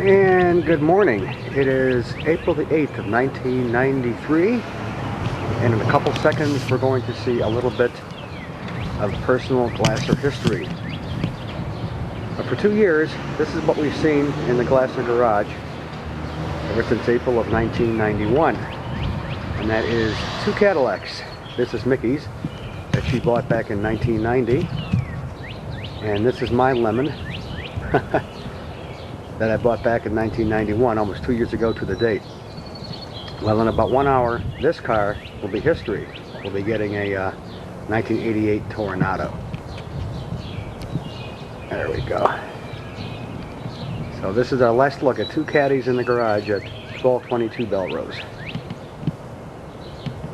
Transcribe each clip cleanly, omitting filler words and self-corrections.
And good morning. It is April the 8th of 1993, and in a couple seconds we're going to see a little bit of personal Glasser history. But for 2 years, this is what we've seen in the Glasser garage ever since April of 1991, and that is 2 Cadillacs. This is Mickey's that she bought back in 1990, and this is my Lemon that I bought back in 1991, almost 2 years ago to the date. Well, in about 1 hour, this car will be history. We'll be getting a 1988 Toronado. There we go. So this is our last look at 2 Caddies in the garage at 1222 Belrose.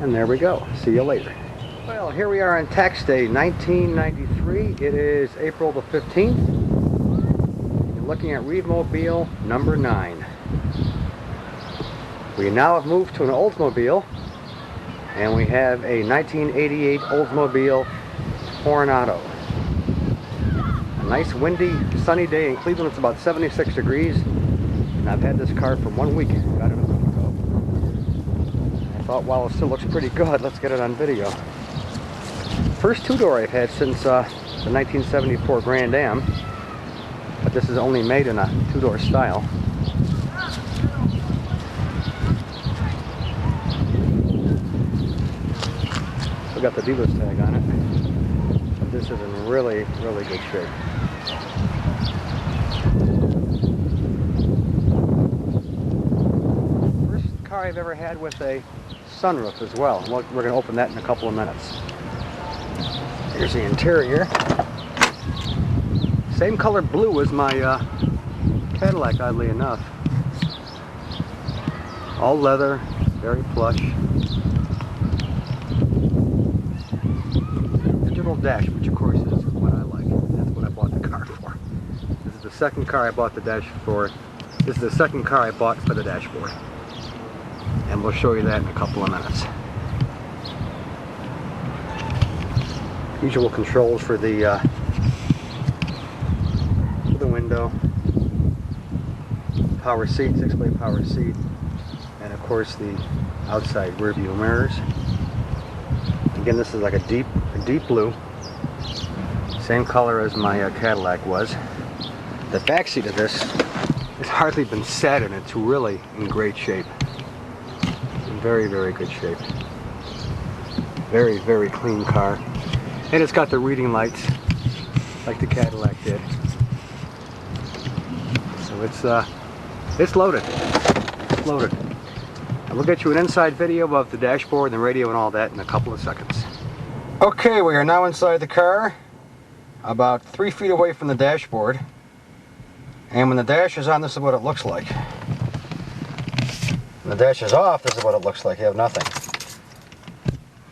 And there we go. See you later. Well, here we are on tax day 1993. It is April the 15th. Looking at Reeve-Mobile number 9. We now have moved to an Oldsmobile, and we have a 1988 Oldsmobile Toronado. A nice windy, sunny day in Cleveland. It's about 76 degrees, and I've had this car for 1 week. Got it a week ago. I thought, well, it still looks pretty good. Let's get it on video. First two-door I've had since the 1974 Grand Am. But this is only made in a 2-door style. Still got the dealer's tag on it. But this is in really, really good shape. First car I've ever had with a sunroof as well. We're going to open that in a couple of minutes. Here's the interior. Same color blue as my Cadillac, oddly enough. All leather, very plush. Digital dash, which of course is what I like. That's what I bought the car for. This is the second car I bought the dash for. This is the second car I bought for the dashboard. And we'll show you that in a couple of minutes. Usual controls for the window, power seat, 6-way power seat, and of course the outside rear view mirrors. Again, this is like a deep blue, same color as my Cadillac was. The back seat of this has hardly been sat in. It's really in great shape. In very, very good shape. Very, very clean car. And it's got the reading lights like the Cadillac did. So it's loaded. It's loaded. And we'll get you an inside video of the dashboard and the radio and all that in a couple of seconds. Okay, we are now inside the car, about 3 feet away from the dashboard. And when the dash is on, this is what it looks like. When the dash is off, this is what it looks like. You have nothing.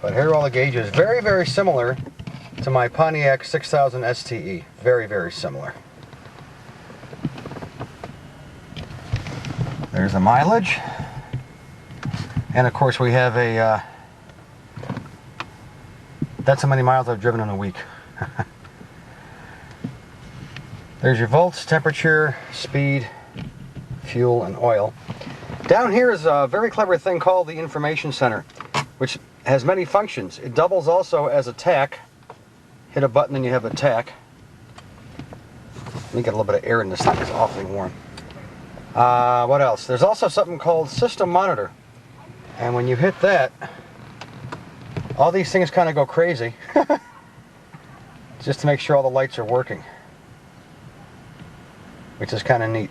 But here are all the gauges. Very, very similar to my Pontiac 6000 STE. Very, very similar. There's the mileage, and of course we have a, that's how many miles I've driven in a week. There's your volts, temperature, speed, fuel, and oil. Down here is a very clever thing called the information center, which has many functions. It doubles also as a tack. Hit a button and you have a tack. Let me get a little bit of air in this thing, it's awfully warm. What else? There's also something called system monitor, and when you hit that, all these things kind of go crazy just to make sure all the lights are working, which is kind of neat.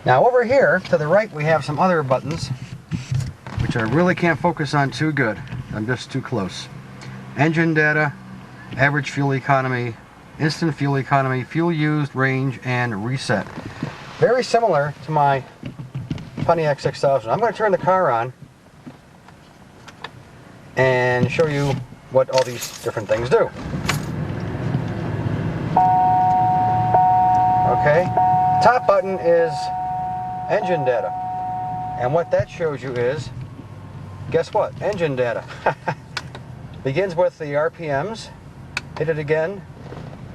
Now over here to the right we have some other buttons which I really can't focus on too good. I'm just too close. Engine data, average fuel economy, instant fuel economy, fuel used, range, and reset. Very similar to my Pontiac 6000. I'm going to turn the car on and show you what all these different things do. Okay, top button is engine data, and what that shows you is, guess what? Engine data. Begins with the RPMs. Hit it again.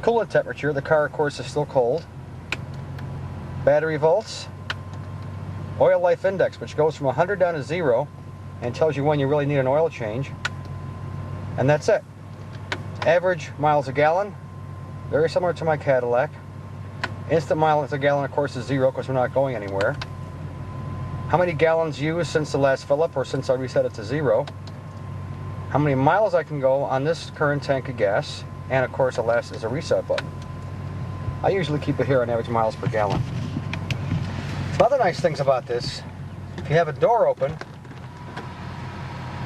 Coolant temperature. The car, of course, is still cold. battery volts, oil life index, which goes from 100 down to 0 and tells you when you really need an oil change. And that's it. Average miles a gallon, very similar to my Cadillac. Instant miles a gallon, of course, is 0 because we're not going anywhere. How many gallons used since the last fill up or since I reset it to 0. How many miles I can go on this current tank of gas. And of course, the last is a reset button. I usually keep it here on average miles per gallon. Some other nice things about this, if you have a door open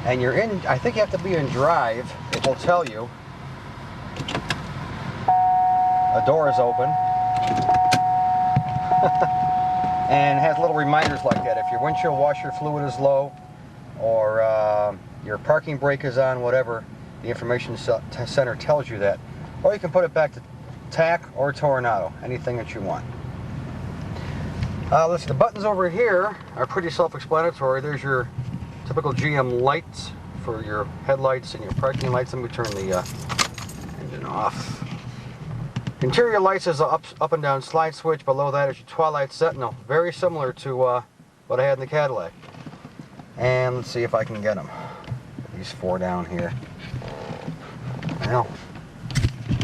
and you're in, I think you have to be in drive, it will tell you a door is open. And it has little reminders like that. If your windshield washer fluid is low or your parking brake is on, whatever, the information center tells you that. Or you can put it back to TAC or Toronado, anything that you want. Listen, the buttons over here are pretty self-explanatory. There's your typical GM lights for your headlights and your parking lights. Let me turn the engine off. Interior lights is a up and down slide switch. Below that is your twilight sentinel. Very similar to what I had in the Cadillac. And let's see if I can get them. These 4 down here. Well,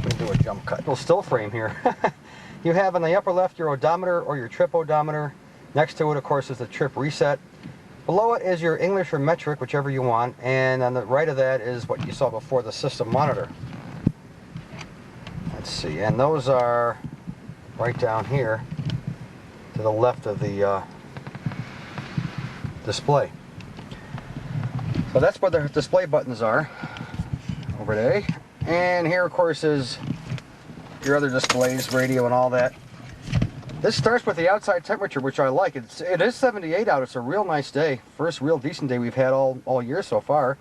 we can do a jump cut. Little still frame here. You have on the upper left your odometer or your trip odometer. Next to it, of course, is the trip reset. Below it is your English or metric, whichever you want. And on the right of that is what you saw before, the system monitor. Let's see, and those are right down here to the left of the display. So that's where the display buttons are over there. And here, of course, is your other displays, radio and all that. This starts with the outside temperature, which I like. It is 78 out. It's a real nice day. First real decent day we've had all year so far.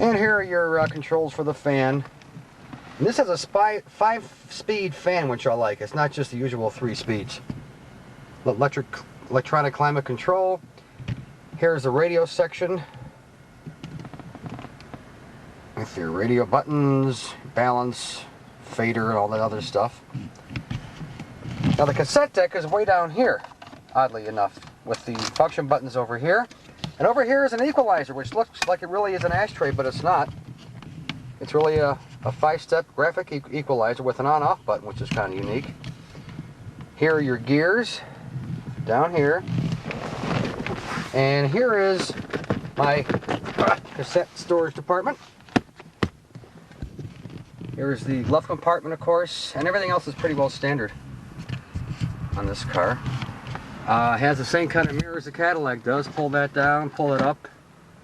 And here are your controls for the fan. And this has a 5-speed fan, which I like. It's not just the usual 3 speeds. Electronic climate control. Here's the radio section with your radio buttons, balance, fader, and all that other stuff. Now the cassette deck is way down here, oddly enough, with the function buttons over here. And over here is an equalizer, which looks like it really is an ashtray, but it's not. It's really a 5-step graphic equalizer with an on-off button, which is kind of unique. Here are your gears, down here. And here is my cassette storage department. Here's the glove compartment, of course, and everything else is pretty well standard on this car. Has the same kind of mirrors the Cadillac does. Pull that down, pull it up.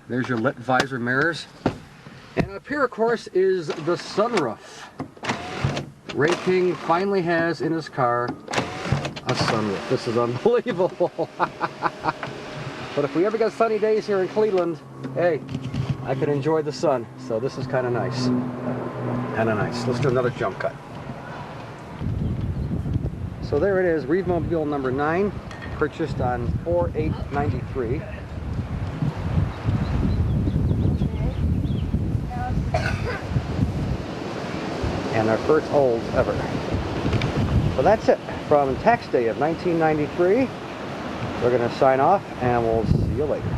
There's your lit visor mirrors. And up here, of course, is the sunroof. Ray King finally has in his car a sunroof. This is unbelievable. But if we ever get sunny days here in Cleveland, hey, I could enjoy the sun. So this is kind of nice. Kind of nice. Let's do another jump cut. So there it is, Reevemobile number 9, purchased on 4/8/93. And our first Olds ever. So that's it from tax day of 1993. We're going to sign off and we'll see you later.